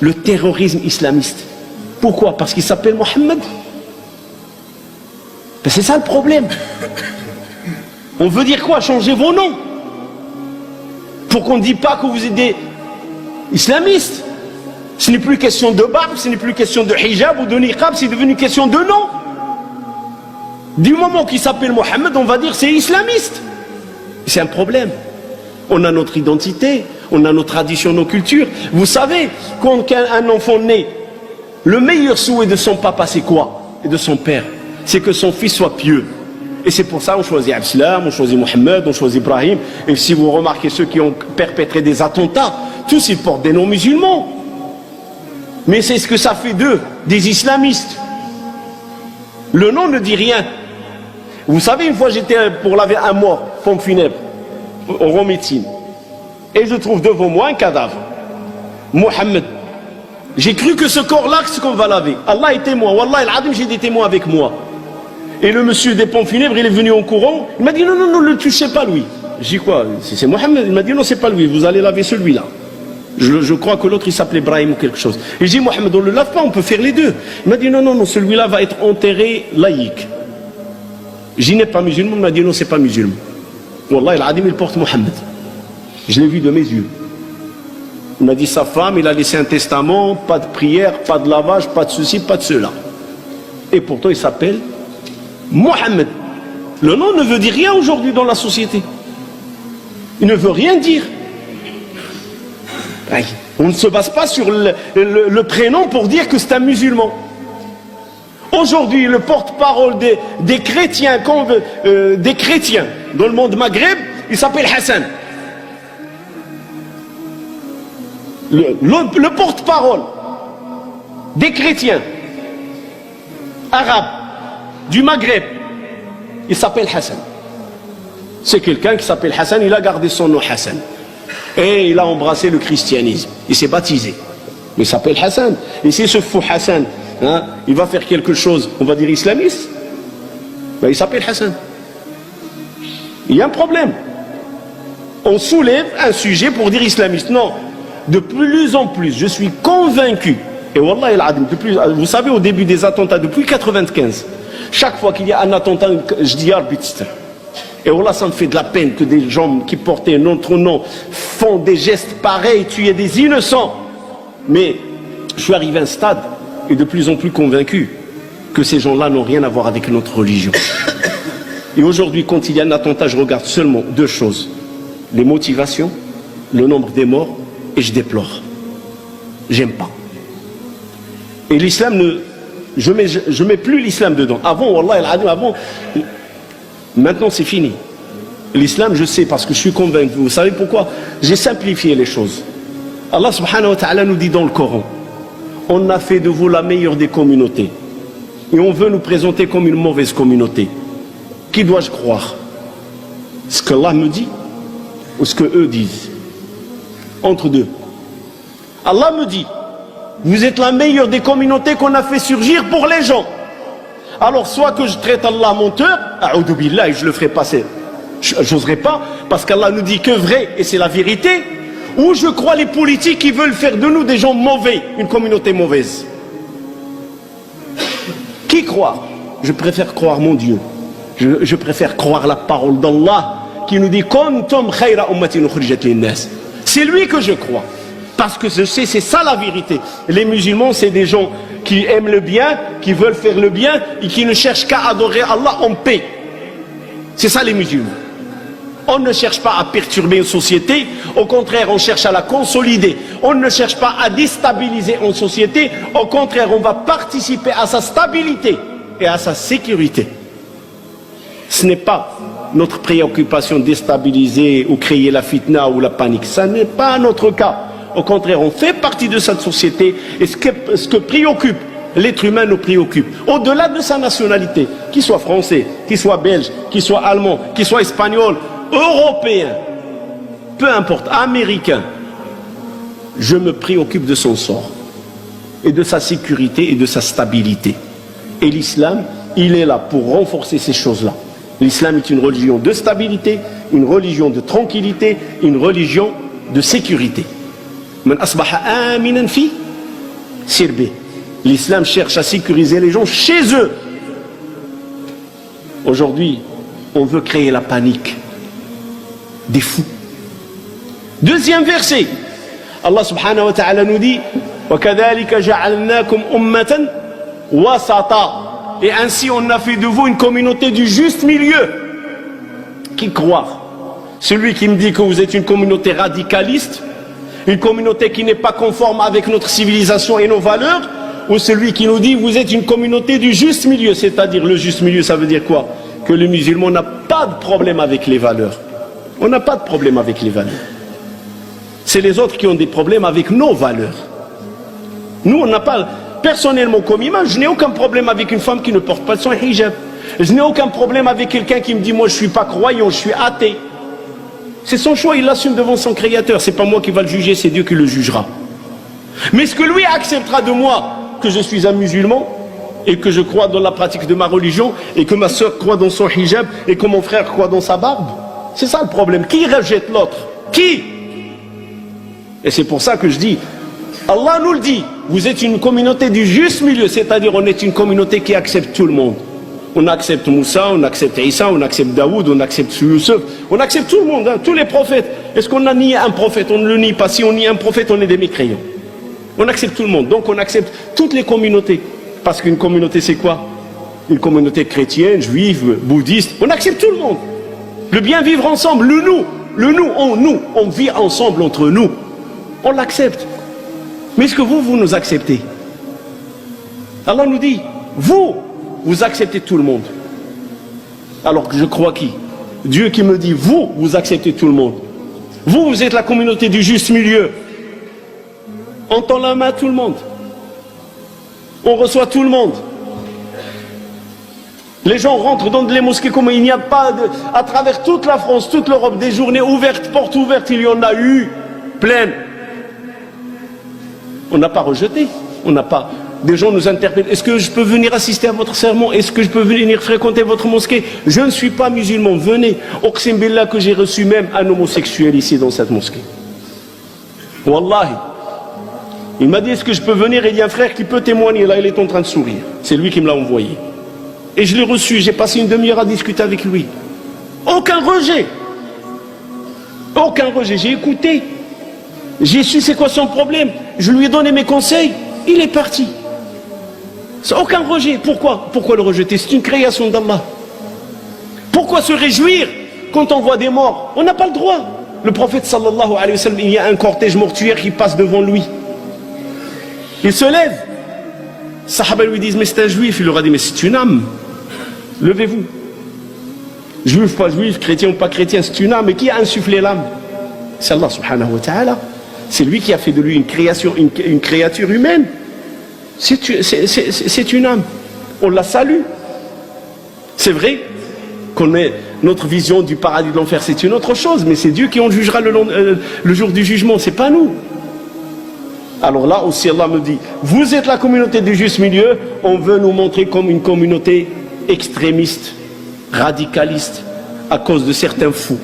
le terrorisme islamiste. Pourquoi? Parce qu'il s'appelle Mohammed. Ben c'est ça le problème. On veut dire quoi? Changer vos noms. Pour qu'on ne dise pas que vous êtes des islamistes. Ce n'est plus question de barbe, ce n'est plus question de hijab ou de niqab, c'est devenu question de nom. Du moment qu'il s'appelle Mohammed, on va dire c'est islamiste. C'est un problème. On a notre identité, on a nos traditions, nos cultures. Vous savez, quand un enfant naît, le meilleur souhait de son papa, c'est quoi? Et de son père, c'est que son fils soit pieux. Et c'est pour ça qu'on choisit Abdeslam, on choisit Mohammed, on choisit Ibrahim. Et si vous remarquez ceux qui ont perpétré des attentats, tous ils portent des noms musulmans. Mais c'est ce que ça fait d'eux, des islamistes. Le nom ne dit rien. Vous savez, une fois j'étais pour laver un mort, pompe funèbre, au rond médecine. Et je trouve devant moi un cadavre. Mohammed. J'ai cru que ce corps-là, c'est ce qu'on va laver. Allah est témoin. Wallah, al-Adim, j'ai des témoins avec moi. Et le monsieur des pompes funèbres, il est venu en courant. Il m'a dit non, non, non, ne le touchez pas lui. J'ai dit quoi? C'est Mohammed. Il m'a dit non, c'est pas lui. Vous allez laver celui-là. Je crois que l'autre il s'appelait Ibrahim ou quelque chose. Et j'ai dit Mohammed, on ne le lave pas, on peut faire les deux. Il m'a dit non, non, non, celui-là va être enterré laïque. J'y n'ai pas musulman. Il m'a dit non, c'est pas musulman. Wallah, al-Adim, il porte Mohammed. Je l'ai vu de mes yeux. Il m'a dit sa femme, il a laissé un testament, pas de prière, pas de lavage, pas de ceci, pas de cela. Et pourtant il s'appelle Mohammed. Le nom ne veut dire rien aujourd'hui dans la société. Il ne veut rien dire. On ne se base pas sur le prénom pour dire que c'est un musulman. Aujourd'hui, le porte-parole des chrétiens dans le monde maghreb, il s'appelle Hassan. Le porte-parole des chrétiens arabes du Maghreb, il s'appelle Hassan. C'est quelqu'un qui s'appelle Hassan, il a gardé son nom Hassan. Et il a embrassé le christianisme. Il s'est baptisé. Mais il s'appelle Hassan. Et si ce fou Hassan, il va faire quelque chose, on va dire islamiste, ben il s'appelle Hassan. Il y a un problème. On soulève un sujet pour dire islamiste. Non. De plus en plus, je suis convaincu, et Wallah al-Adim, vous savez, au début des attentats, depuis 1995, chaque fois qu'il y a un attentat, je dis arbitre. Et Wallah, ça me fait de la peine que des gens qui portaient notre nom font des gestes pareils, tuer des innocents. Mais je suis arrivé à un stade, et de plus en plus convaincu, que ces gens-là n'ont rien à voir avec notre religion. Et aujourd'hui, quand il y a un attentat, je regarde seulement deux choses. Les motivations, le nombre des morts, et je déplore. J'aime pas. Et l'islam, je mets plus l'islam dedans. Avant, wallah, avant, maintenant c'est fini. L'islam, je sais, parce que je suis convaincu. Vous savez pourquoi? J'ai simplifié les choses. Allah subhanahu wa ta'ala nous dit dans le Coran, on a fait de vous la meilleure des communautés. Et on veut nous présenter comme une mauvaise communauté. Qui dois-je croire? Ce que Allah me dit ou ce que eux disent? Entre deux. Allah me dit, vous êtes la meilleure des communautés qu'on a fait surgir pour les gens. Alors soit que je traite Allah menteur, a'udhu billah, et je le ferai passer, j'oserai pas, parce qu'Allah nous dit que vrai, et c'est la vérité, ou je crois les politiques qui veulent faire de nous des gens mauvais, une communauté mauvaise. Qui croire? Je préfère croire mon Dieu. Je préfère croire la parole d'Allah qui nous dit kuntum khayra ummatin ukhrijat lin-nas. C'est lui que je crois. Parce que je sais, c'est ça la vérité. Les musulmans, c'est des gens qui aiment le bien, qui veulent faire le bien et qui ne cherchent qu'à adorer Allah en paix. C'est ça les musulmans. On ne cherche pas à perturber une société, au contraire, on cherche à la consolider. On ne cherche pas à déstabiliser une société, au contraire, on va participer à sa stabilité et à sa sécurité. Ce n'est pas notre préoccupation de déstabiliser ou créer la fitna ou la panique. Ça n'est pas notre cas. Au contraire, on fait partie de cette société et ce que préoccupe l'être humain nous préoccupe. Au-delà de sa nationalité, qu'il soit français, qu'il soit belge, qu'il soit allemand, qu'il soit espagnol, européen, peu importe, américain, je me préoccupe de son sort et de sa sécurité et de sa stabilité. Et l'islam, il est là pour renforcer ces choses-là. L'islam est une religion de stabilité, une religion de tranquillité, une religion de sécurité. Man asbaha aminan fi Sirbé. L'islam cherche à sécuriser les gens chez eux. Aujourd'hui, on veut créer la panique. Des fous. Deuxième verset. Allah subhanahu wa ta'ala nous dit وَكَذَلِكَ جَعَلْنَاكُمْ أُمَّةً وَسَطًا. Et ainsi on a fait de vous une communauté du juste milieu. Qui croire? Celui qui me dit que vous êtes une communauté radicaliste, une communauté qui n'est pas conforme avec notre civilisation et nos valeurs, ou celui qui nous dit vous êtes une communauté du juste milieu. C'est-à-dire le juste milieu, ça veut dire quoi? Que le musulman n'a pas de problème avec les valeurs. On n'a pas de problème avec les valeurs. C'est les autres qui ont des problèmes avec nos valeurs. Nous, on n'a pas... Personnellement, comme imam, je n'ai aucun problème avec une femme qui ne porte pas son hijab. Je n'ai aucun problème avec quelqu'un qui me dit moi je ne suis pas croyant, je suis athée. C'est son choix, il l'assume devant son créateur. C'est pas moi qui va le juger, c'est Dieu qui le jugera. Mais ce que lui acceptera de moi, que je suis un musulman et que je crois dans la pratique de ma religion et que ma soeur croit dans son hijab et que mon frère croit dans sa barbe, c'est ça le problème. Qui rejette l'autre? Qui? Et c'est pour ça que je dis, Allah nous le dit, vous êtes une communauté du juste milieu, c'est-à-dire on est une communauté qui accepte tout le monde. On accepte Moussa, on accepte Issa, on accepte Daoud, on accepte Youssef, on accepte tout le monde, hein, tous les prophètes. Est-ce qu'on a nié un prophète? On ne le nie pas. Si on nie un prophète, on est des mécréants. On accepte tout le monde, donc on accepte toutes les communautés. Parce qu'une communauté c'est quoi? Une communauté chrétienne, juive, bouddhiste, on accepte tout le monde. Le bien vivre ensemble, le nous, on vit ensemble entre nous. On l'accepte. Mais est-ce que vous nous acceptez? Allah nous dit, vous acceptez tout le monde. Alors que je crois qui? Dieu qui me dit, vous acceptez tout le monde. Vous êtes la communauté du juste milieu. On tend la main à tout le monde. On reçoit tout le monde. Les gens rentrent dans les mosquées comme il n'y a pas à travers toute la France, toute l'Europe, des journées ouvertes, portes ouvertes, il y en a eu plein. On n'a pas rejeté, on n'a pas... Des gens nous interpellent, est-ce que je peux venir assister à votre sermon? Est-ce que je peux venir fréquenter votre mosquée? Je ne suis pas musulman, venez. Oqsim billah que j'ai reçu même un homosexuel ici dans cette mosquée. Wallahi. Il m'a dit, est-ce que je peux venir? Il y a un frère qui peut témoigner, là il est en train de sourire. C'est lui qui me l'a envoyé. Et je l'ai reçu, j'ai passé une demi-heure à discuter avec lui. Aucun rejet. Aucun rejet, j'ai écouté. J'ai su c'est quoi son problème. Je lui ai donné mes conseils, il est parti. C'est aucun rejet. Pourquoi? Pourquoi le rejeter? C'est une création d'Allah. Pourquoi se réjouir quand on voit des morts? On n'a pas le droit. Le prophète sallallahu alayhi wa sallam, il y a un cortège mortuaire qui passe devant lui. Il se lève. Les Sahaba lui disent, mais c'est un juif. Il leur a dit, mais c'est une âme. Levez-vous. Juif, pas juif, chrétien ou pas chrétien, c'est une âme. Et qui a insufflé l'âme? C'est Allah subhanahu wa ta'ala. C'est lui qui a fait de lui une création, une créature humaine. C'est une âme. On la salue. C'est vrai qu'on ait notre vision du paradis de l'enfer, c'est une autre chose, mais c'est Dieu qui en jugera le jour du jugement, c'est pas nous. Alors là aussi Allah me dit, vous êtes la communauté du juste milieu, on veut nous montrer comme une communauté extrémiste, radicaliste, à cause de certains fous.